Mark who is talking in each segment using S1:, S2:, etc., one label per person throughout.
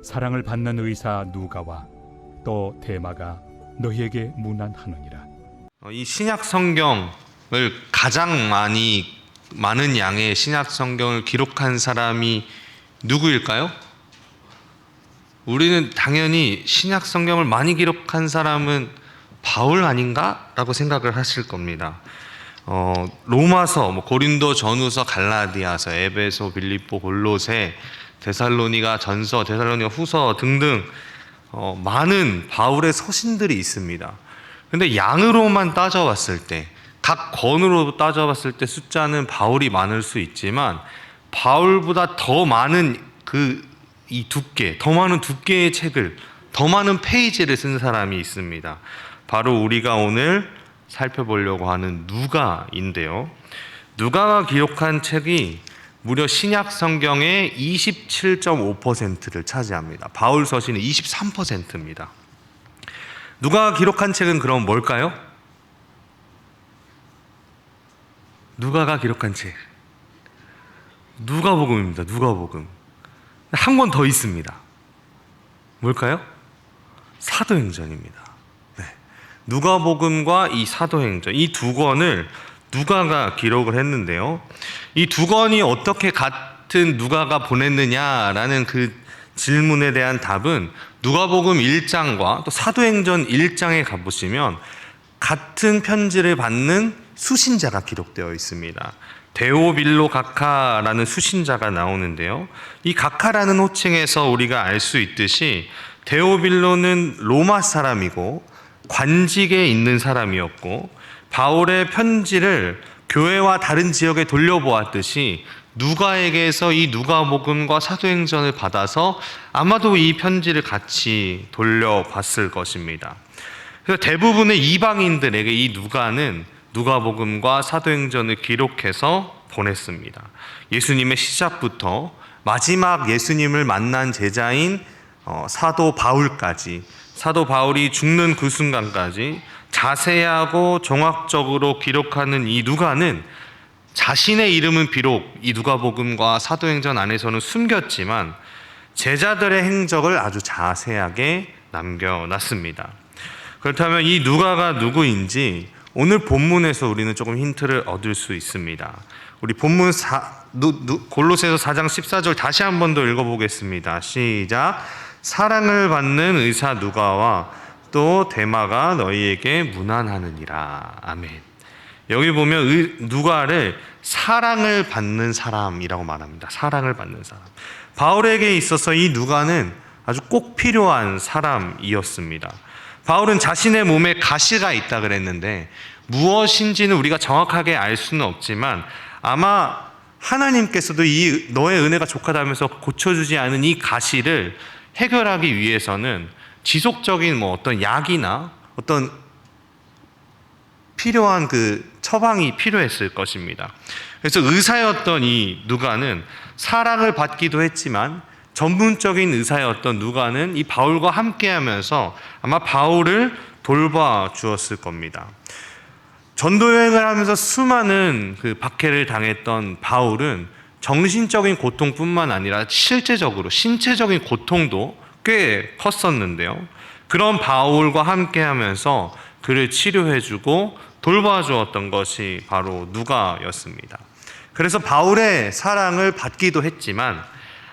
S1: 사랑을 받는 의사 누가와 또 대마가 너희에게 문안하느니라.
S2: 이 신약 성경을 가장 많은 양의 신약 성경을 기록한 사람이 누구일까요? 우리는 당연히 신약 성경을 많이 기록한 사람은 바울 아닌가? 라고 생각을 하실 겁니다. 로마서, 고린도 전후서, 갈라디아서, 에베소, 빌립보, 골로새, 데살로니가 전서, 데살로니가 후서 등등 많은 바울의 서신들이 있습니다. 근데 양으로만 따져봤을 때, 각 권으로 따져봤을 때 숫자는 바울이 많을 수 있지만 바울보다 더 많은 이 두께, 더 많은 두께의 책을, 더 많은 페이지를 쓴 사람이 있습니다. 바로 우리가 오늘 살펴보려고 하는 누가인데요. 누가가 기록한 책이 무려 신약 성경의 27.5%를 차지합니다. 바울 서신은 23%입니다. 누가가 기록한 책은 그럼 뭘까요? 누가가 기록한 책, 누가복음입니다. 누가복음. 한 권 더 있습니다. 뭘까요? 사도행전입니다. 네. 누가복음과 이 사도행전, 이 두 권을 누가가 기록을 했는데요. 이 두 권이 어떻게 같은 누가가 보냈느냐라는 그 질문에 대한 답은 누가복음 1장과 또 사도행전 1장에 가보시면 같은 편지를 받는 수신자가 기록되어 있습니다. 데오빌로 가카라는 수신자가 나오는데요. 이 가카라는 호칭에서 우리가 알 수 있듯이 데오빌로는 로마 사람이고 관직에 있는 사람이었고 바울의 편지를 교회와 다른 지역에 돌려보았듯이 누가에게서 이 누가복음과 사도행전을 받아서 아마도 이 편지를 같이 돌려봤을 것입니다. 그래서 대부분의 이방인들에게 이 누가는 누가복음과 사도행전을 기록해서 보냈습니다. 예수님의 시작부터 마지막 예수님을 만난 제자인 사도 바울까지, 사도 바울이 죽는 그 순간까지 자세하고 종합적으로 기록하는 이 누가는 자신의 이름은 비록 이 누가복음과 사도행전 안에서는 숨겼지만 제자들의 행적을 아주 자세하게 남겨놨습니다. 그렇다면 이 누가가 누구인지 오늘 본문에서 우리는 조금 힌트를 얻을 수 있습니다. 우리 본문 골로새서 4장 14절 다시 한 번 더 읽어보겠습니다. 시작. 사랑을 받는 의사 누가와 또 대마가 너희에게 문안하느니라. 아멘. 여기 보면 누가를 사랑을 받는 사람이라고 말합니다. 사랑을 받는 사람. 바울에게 있어서 이 누가는 아주 꼭 필요한 사람이었습니다. 바울은 자신의 몸에 가시가 있다 그랬는데 무엇인지는 우리가 정확하게 알 수는 없지만 아마 하나님께서도 이 너의 은혜가 족하다면서 고쳐주지 않은 이 가시를 해결하기 위해서는 지속적인 어떤 약이나 어떤 필요한 그 처방이 필요했을 것입니다. 그래서 의사였던 이 누가는 사랑을 받기도 했지만 전문적인 의사였던 누가는 이 바울과 함께하면서 아마 바울을 돌봐 주었을 겁니다. 전도 여행을 하면서 수많은 그 박해를 당했던 바울은 정신적인 고통뿐만 아니라 실제적으로 신체적인 고통도 꽤 컸었는데요. 그런 바울과 함께하면서 그를 치료해주고 돌봐주었던 것이 바로 누가였습니다. 그래서 바울의 사랑을 받기도 했지만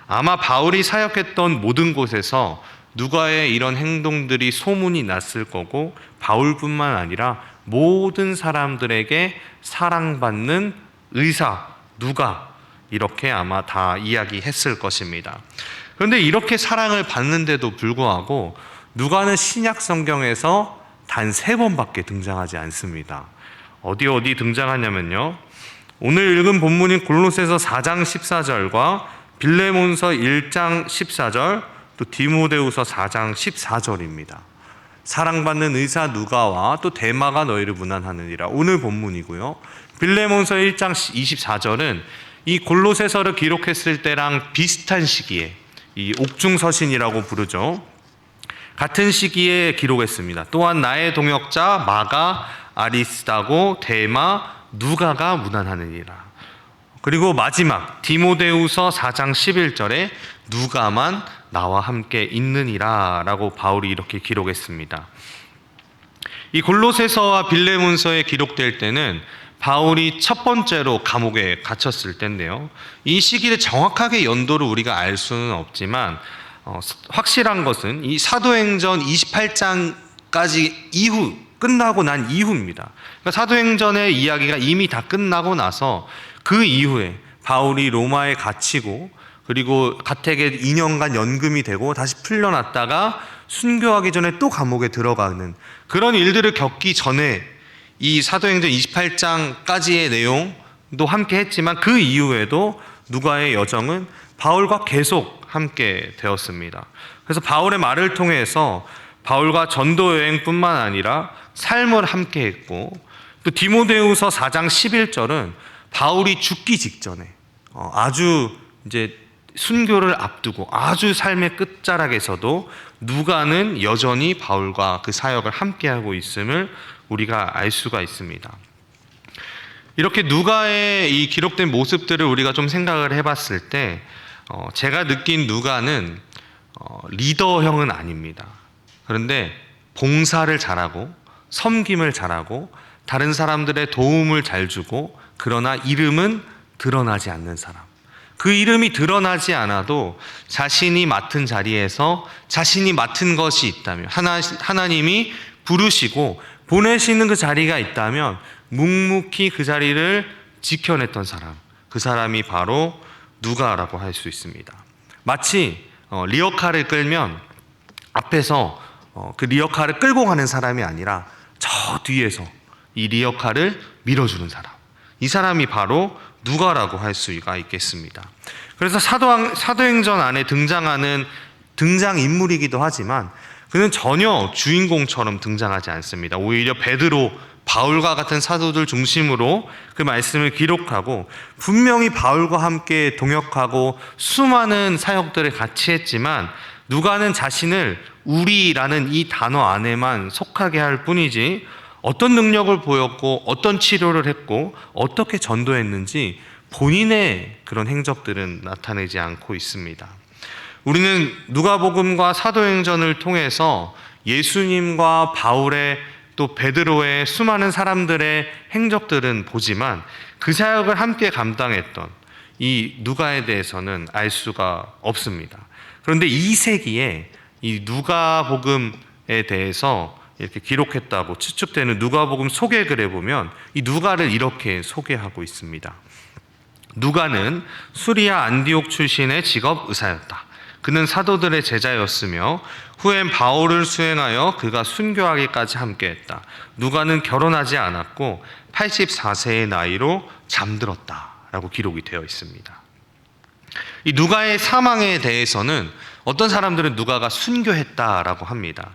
S2: 아마 바울이 사역했던 모든 곳에서 누가의 이런 행동들이 소문이 났을 거고 바울뿐만 아니라 모든 사람들에게 사랑받는 의사 누가 이렇게 아마 다 이야기했을 것입니다. 그런데 이렇게 사랑을 받는데도 불구하고 누가는 신약 성경에서 단 3번밖에 등장하지 않습니다. 어디 등장하냐면요. 오늘 읽은 본문인 골로새서 4장 14절과 빌레몬서 1장 14절, 또 디모데후서 4장 14절입니다. 사랑받는 의사 누가와 또 대마가 너희를 문안하느니라. 오늘 본문이고요. 빌레몬서 1장 24절은 이 골로새서를 기록했을 때랑 비슷한 시기에 이 옥중서신이라고 부르죠. 같은 시기에 기록했습니다. 또한 나의 동역자 마가, 아리스다고, 대마, 누가가 문안하느니라. 그리고 마지막 디모데후서 4장 11절에 누가만 나와 함께 있느니라 라고 바울이 이렇게 기록했습니다. 이 골로새서와 빌레몬서에 기록될 때는 바울이 첫 번째로 감옥에 갇혔을 때인데요. 이 시기를 정확하게 연도를 우리가 알 수는 없지만 확실한 것은 이 사도행전 28장까지 이후 끝나고 난 이후입니다. 그러니까 사도행전의 이야기가 이미 다 끝나고 나서 그 이후에 바울이 로마에 갇히고 그리고 가택에 2년간 연금이 되고 다시 풀려났다가 순교하기 전에 또 감옥에 들어가는 그런 일들을 겪기 전에 이 사도행전 28장까지의 내용도 함께 했지만 그 이후에도 누가의 여정은 바울과 계속 함께 되었습니다. 그래서 바울의 말을 통해서 바울과 전도 여행뿐만 아니라 삶을 함께 했고 또 디모데후서 4장 11절은 바울이 죽기 직전에 아주 이제 순교를 앞두고 아주 삶의 끝자락에서도 누가는 여전히 바울과 그 사역을 함께하고 있음을 우리가 알 수가 있습니다. 이렇게 누가의 이 기록된 모습들을 우리가 좀 생각을 해봤을 때 제가 느낀 누가는 리더형은 아닙니다. 그런데 봉사를 잘하고 섬김을 잘하고 다른 사람들의 도움을 잘 주고 그러나 이름은 드러나지 않는 사람. 그 이름이 드러나지 않아도 자신이 맡은 자리에서 자신이 맡은 것이 있다면 하나님이 부르시고 보내시는 그 자리가 있다면 묵묵히 그 자리를 지켜냈던 사람, 그 사람이 바로 누가라고 할 수 있습니다. 마치 리어카를 끌면 앞에서 그 리어카를 끌고 가는 사람이 아니라 저 뒤에서 이 리어카를 밀어주는 사람, 이 사람이 바로 누가라고 할 수가 있겠습니다. 그래서 사도행전 안에 등장하는 등장인물이기도 하지만 그는 전혀 주인공처럼 등장하지 않습니다. 오히려 베드로, 바울과 같은 사도들 중심으로 그 말씀을 기록하고 분명히 바울과 함께 동역하고 수많은 사역들을 같이 했지만 누가는 자신을 우리라는 이 단어 안에만 속하게 할 뿐이지 어떤 능력을 보였고 어떤 치료를 했고 어떻게 전도했는지 본인의 그런 행적들은 나타내지 않고 있습니다. 우리는 누가복음과 사도행전을 통해서 예수님과 바울의 또 베드로의 수많은 사람들의 행적들은 보지만 그 사역을 함께 감당했던 이 누가에 대해서는 알 수가 없습니다. 그런데 이 세기에 이 누가복음에 대해서 이렇게 기록했다고 추측되는 누가복음 소개글에 보면 이 누가를 이렇게 소개하고 있습니다. 누가는 수리아 안디옥 출신의 직업 의사였다. 그는 사도들의 제자였으며 후엔 바울을 수행하여 그가 순교하기까지 함께했다. 누가는 결혼하지 않았고 84세의 나이로 잠들었다라고 기록이 되어 있습니다. 이 누가의 사망에 대해서는 어떤 사람들은 누가가 순교했다라고 합니다.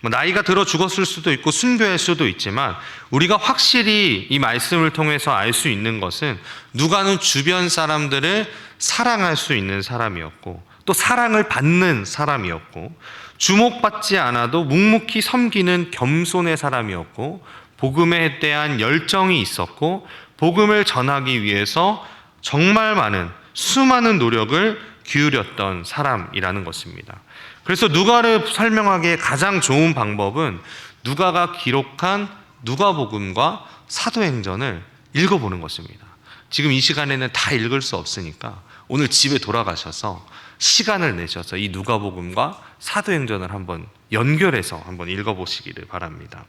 S2: 나이가 들어 죽었을 수도 있고 순교할 수도 있지만 우리가 확실히 이 말씀을 통해서 알 수 있는 것은 누가는 주변 사람들을 사랑할 수 있는 사람이었고 또 사랑을 받는 사람이었고 주목받지 않아도 묵묵히 섬기는 겸손의 사람이었고 복음에 대한 열정이 있었고 복음을 전하기 위해서 정말 수많은 노력을 기울였던 사람이라는 것입니다. 그래서 누가를 설명하기에 가장 좋은 방법은 누가가 기록한 누가복음과 사도행전을 읽어보는 것입니다. 지금 이 시간에는 다 읽을 수 없으니까 오늘 집에 돌아가셔서 시간을 내셔서 이 누가복음과 사도행전을 한번 연결해서 한번 읽어보시기를 바랍니다.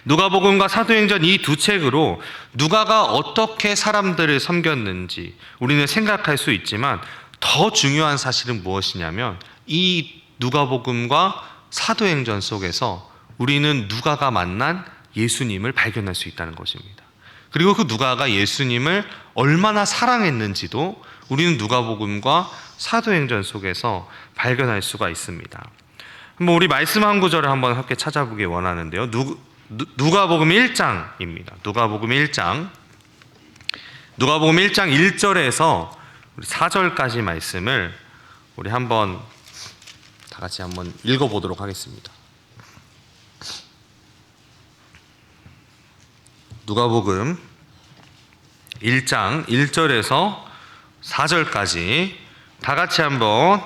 S2: 누가복음과 사도행전 이 두 책으로 누가가 어떻게 사람들을 섬겼는지 우리는 생각할 수 있지만 더 중요한 사실은 무엇이냐면 이 누가복음과 사도행전 속에서 우리는 누가가 만난 예수님을 발견할 수 있다는 것입니다. 그리고 그 누가가 예수님을 얼마나 사랑했는지도 우리는 누가복음과 사도행전 속에서 발견할 수가 있습니다. 한번 우리 말씀 한 구절을 한번 함께 찾아보기 원하는데요. 누가복음 1장입니다. 누가복음 1장 1절에서 4절까지 말씀을 우리 한번 다 같이 한번 읽어보도록 하겠습니다. 누가복음 1장 1절에서 4절까지 다 같이 한번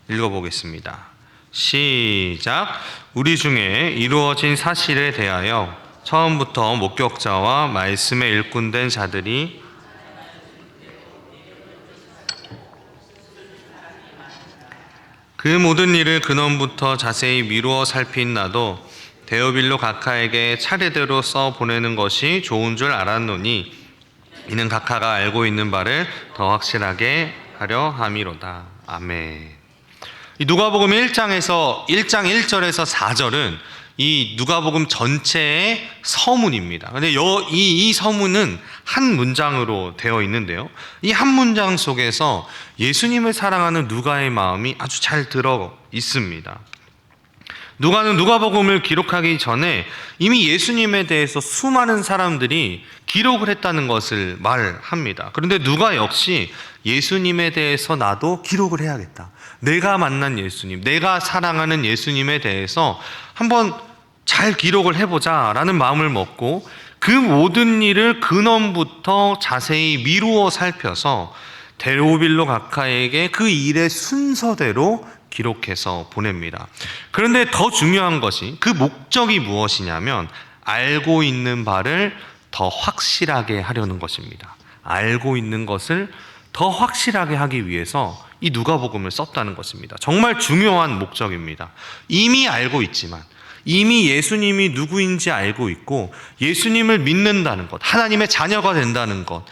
S2: 읽어보겠습니다. 시작. 우리 중에 이루어진 사실에 대하여 처음부터 목격자와 말씀에 일꾼된 자들이 그 모든 일을 근원부터 자세히 미루어 살핀 나도 데오빌로 각하에게 차례대로 써 보내는 것이 좋은 줄 알았노니 이는 각하가 알고 있는 바를 더 확실하게 하려 함이로다. 아멘. 이 누가복음 1장에서 1장 1절에서 4절은 이 누가복음 전체의 서문입니다. 근데 이 서문은 한 문장으로 되어 있는데요. 이 한 문장 속에서 예수님을 사랑하는 누가의 마음이 아주 잘 들어 있습니다. 누가는 누가복음을 기록하기 전에 이미 예수님에 대해서 수많은 사람들이 기록을 했다는 것을 말합니다. 그런데 누가 역시 예수님에 대해서 나도 기록을 해야겠다. 내가 만난 예수님, 내가 사랑하는 예수님에 대해서 한번 잘 기록을 해보자라는 마음을 먹고 그 모든 일을 근원부터 자세히 미루어 살펴서 데오빌로 각하에게 그 일의 순서대로 기록해서 보냅니다. 그런데 더 중요한 것이 그 목적이 무엇이냐면 알고 있는 바를 더 확실하게 하려는 것입니다. 알고 있는 것을 더 확실하게 하기 위해서 이 누가복음을 썼다는 것입니다. 정말 중요한 목적입니다. 이미 알고 있지만 이미 예수님이 누구인지 알고 있고 예수님을 믿는다는 것, 하나님의 자녀가 된다는 것,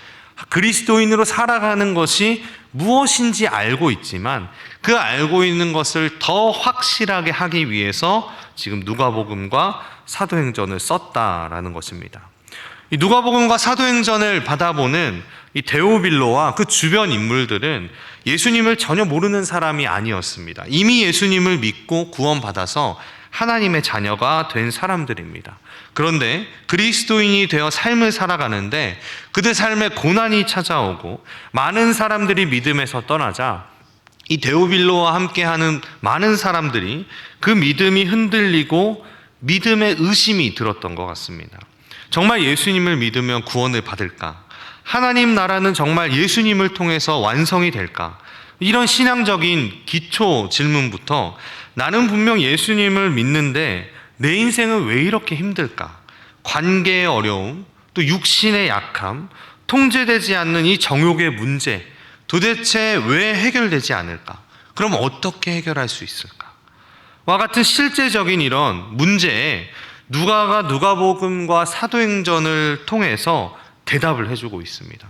S2: 그리스도인으로 살아가는 것이 무엇인지 알고 있지만 그 알고 있는 것을 더 확실하게 하기 위해서 지금 누가복음과 사도행전을 썼다라는 것입니다. 이 누가복음과 사도행전을 받아보는 이 데오빌로와 그 주변 인물들은 예수님을 전혀 모르는 사람이 아니었습니다. 이미 예수님을 믿고 구원받아서 하나님의 자녀가 된 사람들입니다. 그런데 그리스도인이 되어 삶을 살아가는데 그들 삶에 고난이 찾아오고 많은 사람들이 믿음에서 떠나자 이 데오빌로와 함께하는 많은 사람들이 그 믿음이 흔들리고 믿음의 의심이 들었던 것 같습니다. 정말 예수님을 믿으면 구원을 받을까? 하나님 나라는 정말 예수님을 통해서 완성이 될까? 이런 신앙적인 기초 질문부터 나는 분명 예수님을 믿는데 내 인생은 왜 이렇게 힘들까? 관계의 어려움, 또 육신의 약함, 통제되지 않는 이 정욕의 문제, 도대체 왜 해결되지 않을까? 그럼 어떻게 해결할 수 있을까? 와 같은 실제적인 이런 문제에 누가가 누가복음과 사도행전을 통해서 대답을 해주고 있습니다.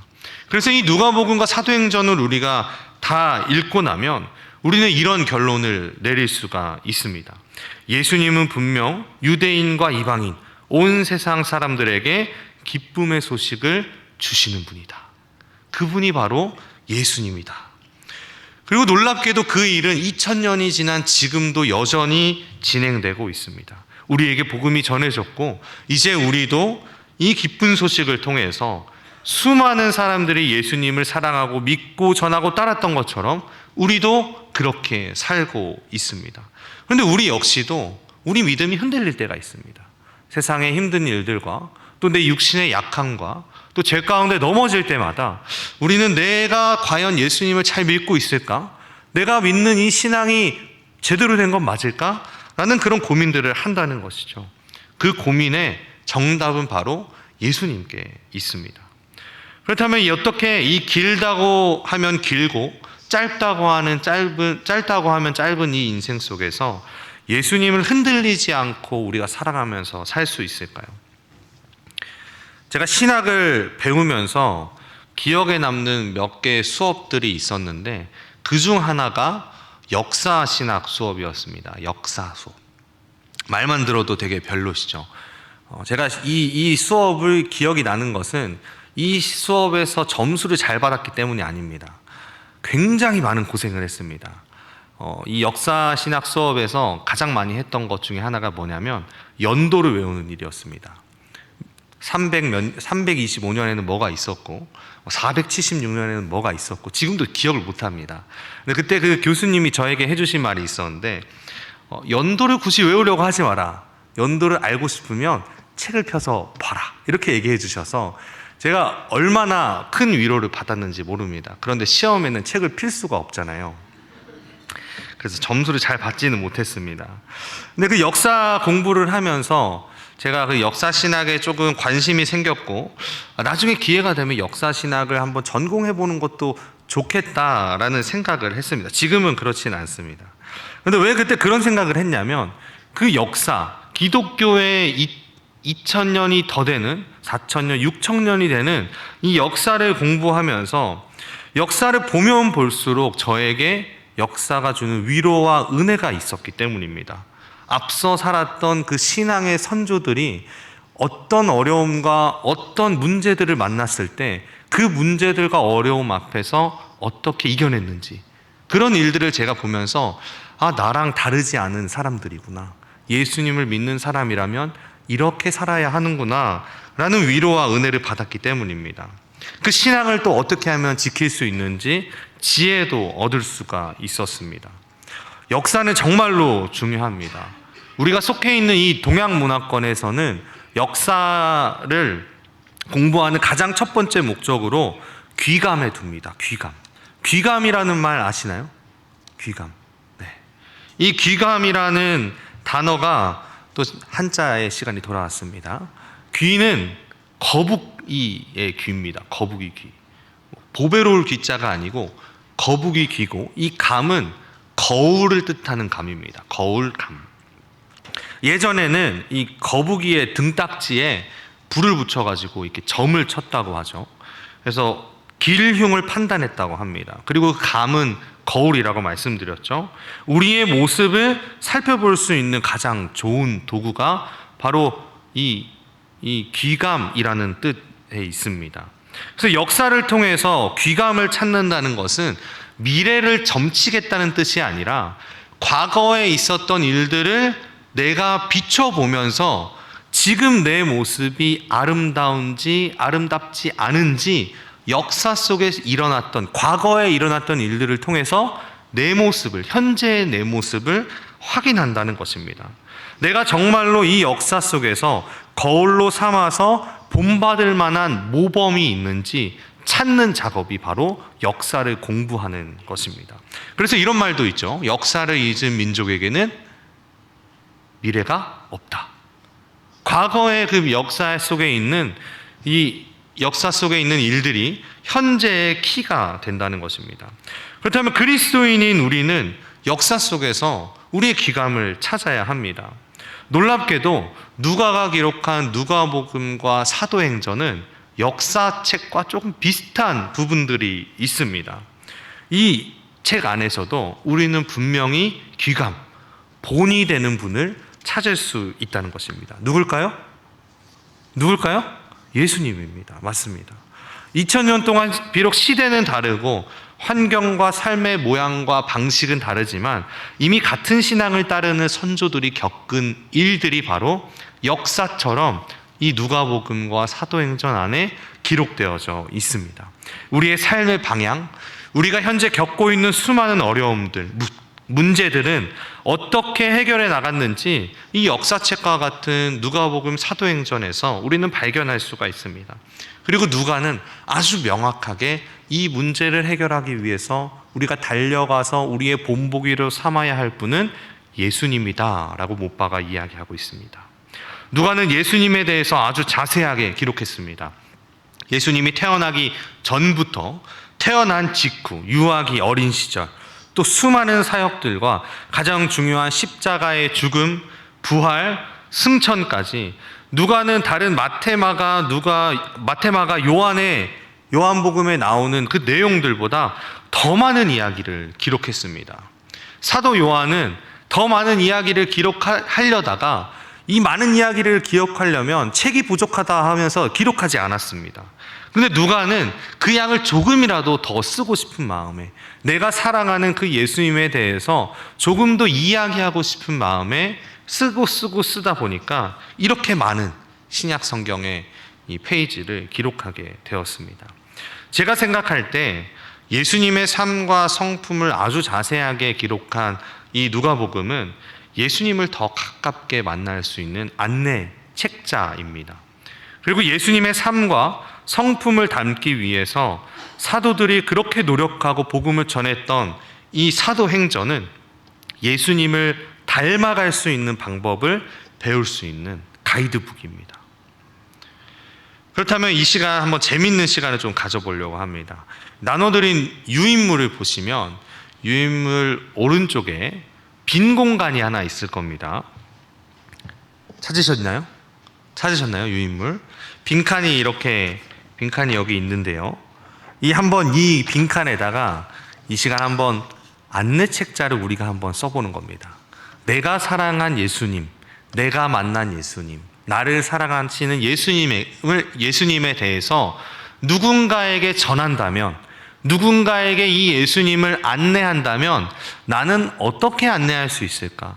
S2: 그래서 이 누가복음과 사도행전을 우리가 다 읽고 나면 우리는 이런 결론을 내릴 수가 있습니다. 예수님은 분명 유대인과 이방인, 온 세상 사람들에게 기쁨의 소식을 주시는 분이다. 그분이 바로 예수님이다. 그리고 놀랍게도 그 일은 2000년이 지난 지금도 여전히 진행되고 있습니다. 우리에게 복음이 전해졌고 이제 우리도 이 기쁜 소식을 통해서 수많은 사람들이 예수님을 사랑하고 믿고 전하고 따랐던 것처럼 우리도 그렇게 살고 있습니다. 그런데 우리 역시도 우리 믿음이 흔들릴 때가 있습니다. 세상의 힘든 일들과 또 내 육신의 약함과 또 죄 가운데 넘어질 때마다 우리는 내가 과연 예수님을 잘 믿고 있을까? 내가 믿는 이 신앙이 제대로 된 건 맞을까? 라는 그런 고민들을 한다는 것이죠. 그 고민의 정답은 바로 예수님께 있습니다. 그렇다면 어떻게 이 길다고 하면 길고 짧다고 하면 짧은 이 인생 속에서 예수님을 흔들리지 않고 우리가 살아가면서 살 수 있을까요? 제가 신학을 배우면서 기억에 남는 몇 개의 수업들이 있었는데 그중 하나가 역사 신학 수업이었습니다. 역사 수업. 말만 들어도 되게 별로시죠. 제가 이 수업을 기억이 나는 것은 이 수업에서 점수를 잘 받았기 때문이 아닙니다. 굉장히 많은 고생을 했습니다. 이 역사 신학 수업에서 가장 많이 했던 것 중에 하나가 뭐냐면 연도를 외우는 일이었습니다. 325년에는 뭐가 있었고 476년에는 뭐가 있었고 지금도 기억을 못합니다. 근데 그때 그 교수님이 저에게 해주신 말이 있었는데 연도를 굳이 외우려고 하지 마라. 연도를 알고 싶으면 책을 펴서 봐라. 이렇게 얘기해 주셔서 제가 얼마나 큰 위로를 받았는지 모릅니다. 그런데 시험에는 책을 필 수가 없잖아요. 그래서 점수를 잘 받지는 못했습니다. 근데 그 역사 공부를 하면서 제가 그 역사 신학에 조금 관심이 생겼고, 나중에 기회가 되면 역사 신학을 한번 전공해 보는 것도 좋겠다라는 생각을 했습니다. 지금은 그렇지는 않습니다. 근데 왜 그때 그런 생각을 했냐면, 그 역사, 기독교의 2000년이 더 되는 4000년, 6000년이 되는 이 역사를 공부하면서 역사를 보면 볼수록 저에게 역사가 주는 위로와 은혜가 있었기 때문입니다. 앞서 살았던 그 신앙의 선조들이 어떤 어려움과 어떤 문제들을 만났을 때 그 문제들과 어려움 앞에서 어떻게 이겨냈는지, 그런 일들을 제가 보면서 나랑 다르지 않은 사람들이구나, 예수님을 믿는 사람이라면 이렇게 살아야 하는구나 라는 위로와 은혜를 받았기 때문입니다. 그 신앙을 또 어떻게 하면 지킬 수 있는지 지혜도 얻을 수가 있었습니다. 역사는 정말로 중요합니다. 우리가 속해 있는 이 동양문화권에서는 역사를 공부하는 가장 첫 번째 목적으로 귀감해 둡니다. 귀감이라는 말 아시나요? 귀감. 네. 이 귀감이라는 단어가 또 한자의 시간이 돌아왔습니다. 귀는 거북이의 귀입니다. 거북이 귀. 보배로울 귀자가 아니고 거북이 귀고, 이 감은 거울을 뜻하는 감입니다. 거울감. 예전에는 이 거북이의 등딱지에 불을 붙여가지고 이렇게 점을 쳤다고 하죠. 그래서 길흉을 판단했다고 합니다. 그리고 그 감은 거울이라고 말씀드렸죠. 우리의 모습을 살펴볼 수 있는 가장 좋은 도구가 바로 이 귀감이라는 뜻에 있습니다. 그래서 역사를 통해서 귀감을 찾는다는 것은 미래를 점치겠다는 뜻이 아니라 과거에 있었던 일들을 내가 비춰보면서 지금 내 모습이 아름다운지 아름답지 않은지 역사 속에 일어났던, 과거에 일어났던 일들을 통해서 내 모습을, 현재의 내 모습을 확인한다는 것입니다. 내가 정말로 이 역사 속에서 거울로 삼아서 본받을 만한 모범이 있는지 찾는 작업이 바로 역사를 공부하는 것입니다. 그래서 이런 말도 있죠. 역사를 잊은 민족에게는 미래가 없다. 과거의 그 역사 속에 있는 이 역사 속에 있는 일들이 현재의 키가 된다는 것입니다. 그렇다면 그리스도인인 우리는 역사 속에서 우리의 귀감을 찾아야 합니다. 놀랍게도 누가가 기록한 누가복음과 사도행전은 역사책과 조금 비슷한 부분들이 있습니다. 이 책 안에서도 우리는 분명히 귀감, 본이 되는 분을 찾을 수 있다는 것입니다. 누굴까요? 예수님입니다. 맞습니다. 2000년 동안 비록 시대는 다르고 환경과 삶의 모양과 방식은 다르지만 이미 같은 신앙을 따르는 선조들이 겪은 일들이 바로 역사처럼 이 누가복음과 사도행전 안에 기록되어져 있습니다. 우리의 삶의 방향, 우리가 현재 겪고 있는 수많은 어려움들, 문제들은 어떻게 해결해 나갔는지 이 역사책과 같은 누가복음, 사도행전에서 우리는 발견할 수가 있습니다. 그리고 누가는 아주 명확하게 이 문제를 해결하기 위해서 우리가 달려가서 우리의 본보기로 삼아야 할 분은 예수님이다 라고 못 박아 이야기하고 있습니다. 누가는 예수님에 대해서 아주 자세하게 기록했습니다. 예수님이 태어나기 전부터 태어난 직후, 유아기 어린 시절, 또 수많은 사역들과 가장 중요한 십자가의 죽음, 부활, 승천까지 누가는 다른 마태마가, 요한복음에 나오는 그 내용들보다 더 많은 이야기를 기록했습니다. 사도 요한은 더 많은 이야기를 기록하려다가 이 많은 이야기를 기억하려면 책이 부족하다 하면서 기록하지 않았습니다. 그런데 누가는 그 양을 조금이라도 더 쓰고 싶은 마음에, 내가 사랑하는 그 예수님에 대해서 조금 더 이야기하고 싶은 마음에 쓰다 보니까 이렇게 많은 신약 성경의 이 페이지를 기록하게 되었습니다. 제가 생각할 때 예수님의 삶과 성품을 아주 자세하게 기록한 이 누가복음은 예수님을 더 가깝게 만날 수 있는 안내 책자입니다. 그리고 예수님의 삶과 성품을 담기 위해서 사도들이 그렇게 노력하고 복음을 전했던 이 사도행전은 예수님을 닮아갈 수 있는 방법을 배울 수 있는 가이드북입니다. 그렇다면 이 시간 한번 재밌는 시간을 좀 가져보려고 합니다. 나눠드린 유인물을 보시면 유인물 오른쪽에 빈 공간이 하나 있을 겁니다. 찾으셨나요? 유인물? 빈칸이 여기 있는데요. 이 빈칸에다가 이 시간 한번 안내 책자를 우리가 한번 써보는 겁니다. 내가 사랑한 예수님, 내가 만난 예수님, 나를 사랑하시는 예수님에 대해서 누군가에게 전한다면, 누군가에게 이 예수님을 안내한다면 나는 어떻게 안내할 수 있을까?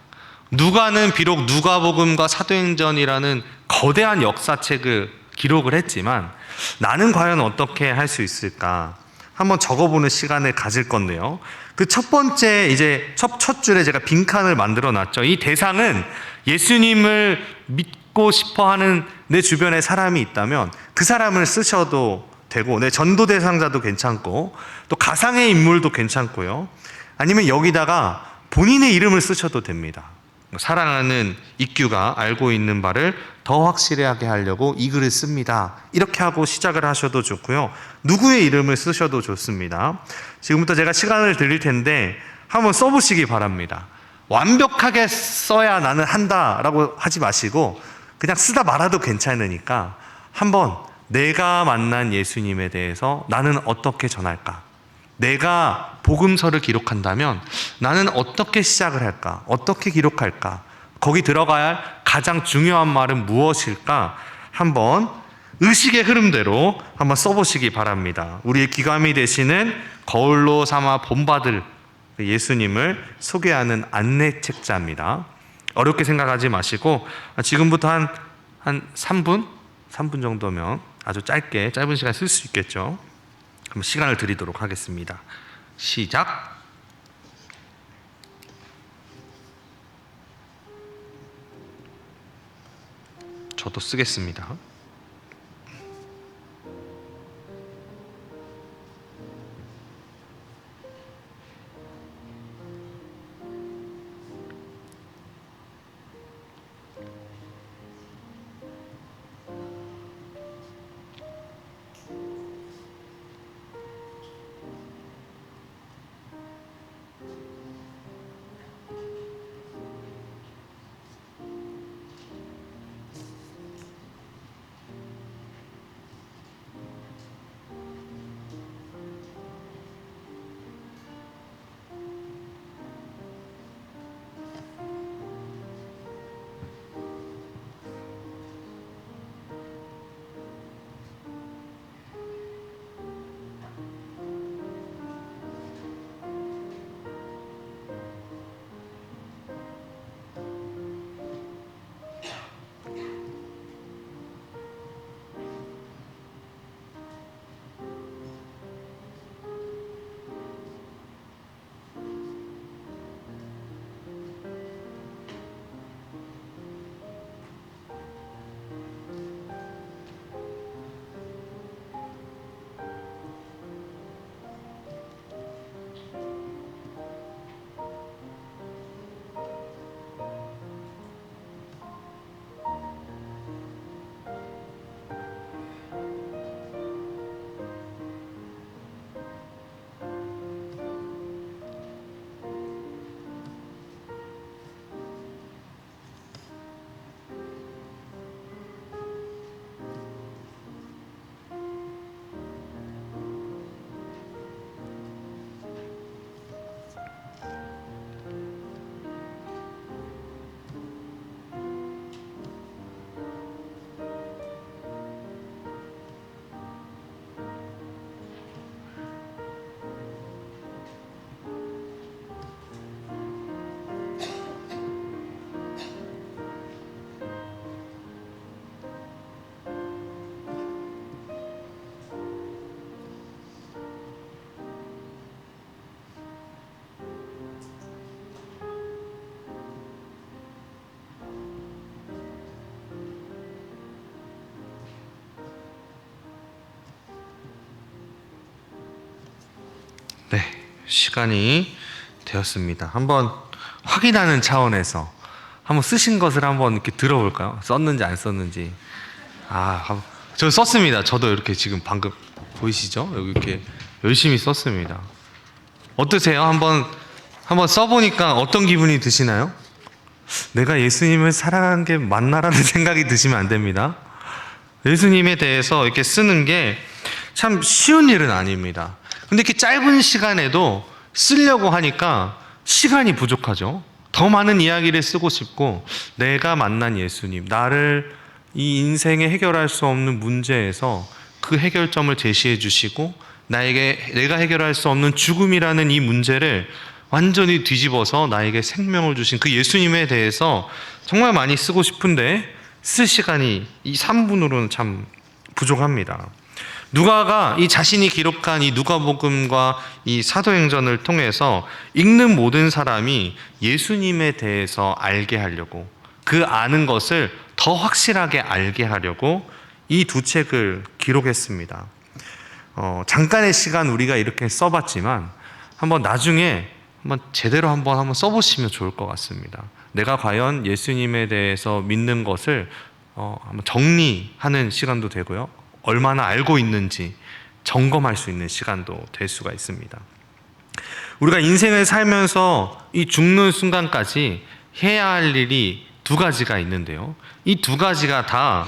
S2: 누가는 비록 누가복음과 사도행전이라는 거대한 역사책을 기록을 했지만 나는 과연 어떻게 할 수 있을까? 한번 적어보는 시간을 가질 건데요. 그 첫 번째 첫 줄에 제가 빈칸을 만들어 놨죠. 이 대상은 예수님을 믿고 싶어 하는 내 주변에 사람이 있다면 그 사람을 쓰셔도 되고, 내 전도 대상자도 괜찮고, 또 가상의 인물도 괜찮고요. 아니면 여기다가 본인의 이름을 쓰셔도 됩니다. 사랑하는 익규가 알고 있는 바를 더 확실하게 하려고 이 글을 씁니다. 이렇게 하고 시작을 하셔도 좋고요. 누구의 이름을 쓰셔도 좋습니다. 지금부터 제가 시간을 드릴 텐데 한번 써보시기 바랍니다. 완벽하게 써야 나는 한다라고 하지 마시고 그냥 쓰다 말아도 괜찮으니까 한번 내가 만난 예수님에 대해서 나는 어떻게 전할까? 내가 복음서를 기록한다면 나는 어떻게 시작을 할까? 어떻게 기록할까? 거기 들어가야 할 가장 중요한 말은 무엇일까? 한번 의식의 흐름대로 한번 써보시기 바랍니다. 우리의 귀감이 되시는 거울로 삼아 본받을 예수님을 소개하는 안내 책자입니다. 어렵게 생각하지 마시고 지금부터 한 3분 정도면 아주 짧은 시간 쓸 수 있겠죠. 그럼 시간을 드리도록 하겠습니다. 시작. 저도 쓰겠습니다. 네, 시간이 되었습니다. 한번 확인하는 차원에서 한번 쓰신 것을 한번 이렇게 들어볼까요? 썼는지 안 썼는지. 저 썼습니다. 저도 이렇게 지금 방금 보이시죠? 여기 이렇게 열심히 썼습니다. 어떠세요? 한번 써보니까 어떤 기분이 드시나요? 내가 예수님을 사랑한 게 맞나라는 생각이 드시면 안 됩니다. 예수님에 대해서 이렇게 쓰는 게 참 쉬운 일은 아닙니다. 근데 이렇게 짧은 시간에도 쓰려고 하니까 시간이 부족하죠. 더 많은 이야기를 쓰고 싶고, 내가 만난 예수님, 나를 이 인생에 해결할 수 없는 문제에서 그 해결점을 제시해 주시고, 내가 해결할 수 없는 죽음이라는 이 문제를 완전히 뒤집어서 나에게 생명을 주신 그 예수님에 대해서 정말 많이 쓰고 싶은데 쓸 시간이 이 3분으로는 참 부족합니다. 누가가 이 자신이 기록한 이 누가복음과 이 사도행전을 통해서 읽는 모든 사람이 예수님에 대해서 알게 하려고, 그 아는 것을 더 확실하게 알게 하려고 이 두 책을 기록했습니다. 잠깐의 시간 우리가 이렇게 써봤지만 한번 나중에 제대로 한번 써보시면 좋을 것 같습니다. 내가 과연 예수님에 대해서 믿는 것을 한번 정리하는 시간도 되고요. 얼마나 알고 있는지 점검할 수 있는 시간도 될 수가 있습니다. 우리가 인생을 살면서 이 죽는 순간까지 해야 할 일이 두 가지가 있는데요. 이 두 가지가 다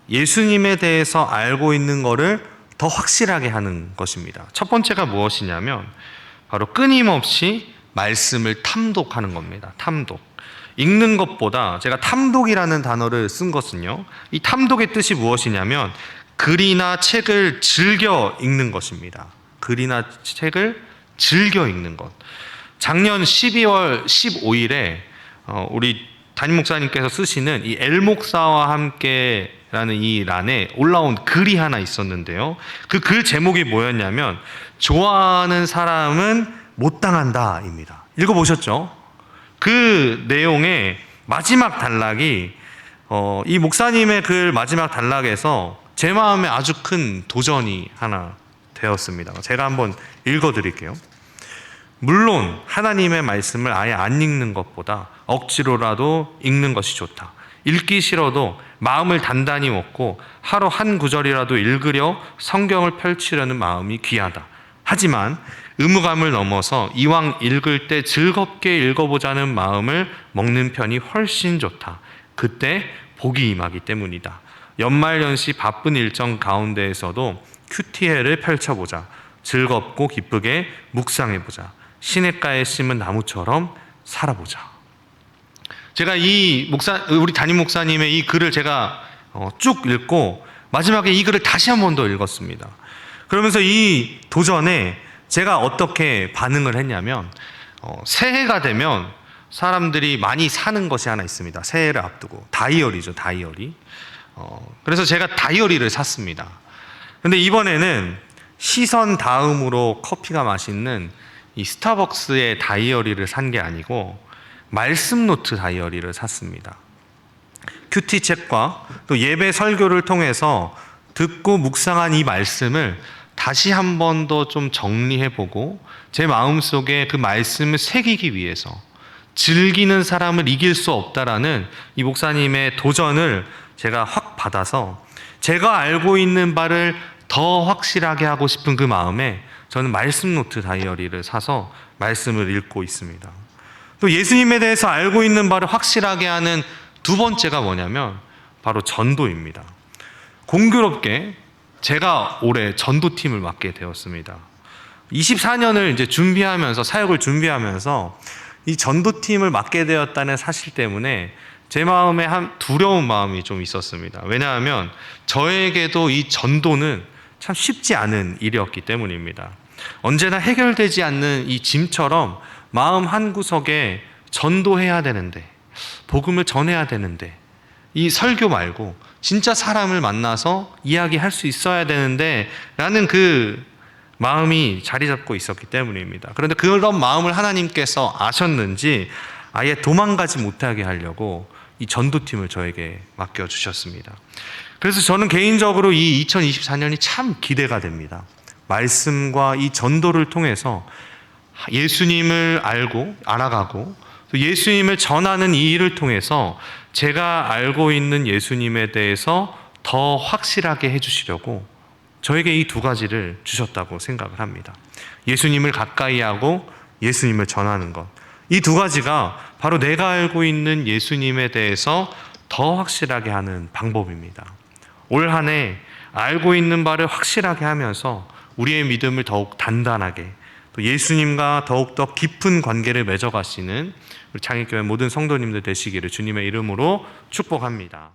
S2: 예수님에 대해서 알고 있는 것을 더 확실하게 하는 것입니다. 첫 번째가 무엇이냐면 바로 끊임없이 말씀을 탐독하는 겁니다. 탐독. 읽는 것보다 제가 탐독이라는 단어를 쓴 것은요, 이 탐독의 뜻이 무엇이냐면 글이나 책을 즐겨 읽는 것입니다. 글이나 책을 즐겨 읽는 것. 작년 12월 15일에 우리 담임 목사님께서 쓰시는 이 엘목사와 함께라는 이 란에 올라온 글이 하나 있었는데요. 그 글 제목이 뭐였냐면 좋아하는 사람은 못 당한다입니다. 읽어보셨죠? 그 내용의 마지막 단락이 이 목사님의 글 마지막 단락에서 제 마음에 아주 큰 도전이 하나 되었습니다. 제가 한번 읽어드릴게요. 물론 하나님의 말씀을 아예 안 읽는 것보다 억지로라도 읽는 것이 좋다. 읽기 싫어도 마음을 단단히 먹고 하루 한 구절이라도 읽으려 성경을 펼치려는 마음이 귀하다. 하지만 의무감을 넘어서 이왕 읽을 때 즐겁게 읽어보자는 마음을 먹는 편이 훨씬 좋다. 그때 복이 임하기 때문이다. 연말연시 바쁜 일정 가운데에서도 큐티회를 펼쳐보자. 즐겁고 기쁘게 묵상해보자. 시냇가에 심은 나무처럼 살아보자. 제가 우리 담임 목사님의 이 글을 제가 쭉 읽고 마지막에 이 글을 다시 한 번 더 읽었습니다. 그러면서 이 도전에 제가 어떻게 반응을 했냐면 새해가 되면 사람들이 많이 사는 것이 하나 있습니다. 새해를 앞두고 다이어리죠, 다이어리. 그래서 제가 다이어리를 샀습니다. 근데 이번에는 시선 다음으로 커피가 맛있는 이 스타벅스의 다이어리를 산 게 아니고 말씀 노트 다이어리를 샀습니다. 큐티 책과 또 예배 설교를 통해서 듣고 묵상한 이 말씀을 다시 한 번 더 좀 정리해보고 제 마음속에 그 말씀을 새기기 위해서 즐기는 사람을 이길 수 없다라는 이 목사님의 도전을 제가 확 받아서 제가 알고 있는 바를 더 확실하게 하고 싶은 그 마음에 저는 말씀 노트 다이어리를 사서 말씀을 읽고 있습니다. 또 예수님에 대해서 알고 있는 바를 확실하게 하는 두 번째가 뭐냐면 바로 전도입니다. 공교롭게 제가 올해 전도팀을 맡게 되었습니다. 24년을 이제 준비하면서, 사역을 준비하면서 이 전도팀을 맡게 되었다는 사실 때문에 제 마음에 한 두려운 마음이 좀 있었습니다. 왜냐하면 저에게도 이 전도는 참 쉽지 않은 일이었기 때문입니다. 언제나 해결되지 않는 이 짐처럼 마음 한구석에 전도해야 되는데, 복음을 전해야 되는데, 이 설교 말고 진짜 사람을 만나서 이야기할 수 있어야 되는데 라는 그 마음이 자리 잡고 있었기 때문입니다. 그런데 그런 마음을 하나님께서 아셨는지 아예 도망가지 못하게 하려고 이 전도팀을 저에게 맡겨주셨습니다. 그래서 저는 개인적으로 이 2024년이 참 기대가 됩니다. 말씀과 이 전도를 통해서 예수님을 알아가고 또 예수님을 전하는 이 일을 통해서 제가 알고 있는 예수님에 대해서 더 확실하게 해주시려고 저에게 이 두 가지를 주셨다고 생각을 합니다. 예수님을 가까이 하고 예수님을 전하는 것. 이 두 가지가 바로 내가 알고 있는 예수님에 대해서 더 확실하게 하는 방법입니다. 올 한 해 알고 있는 바를 확실하게 하면서 우리의 믿음을 더욱 단단하게 또 예수님과 더욱더 깊은 관계를 맺어가시는 우리 창립교회 모든 성도님들 되시기를 주님의 이름으로 축복합니다.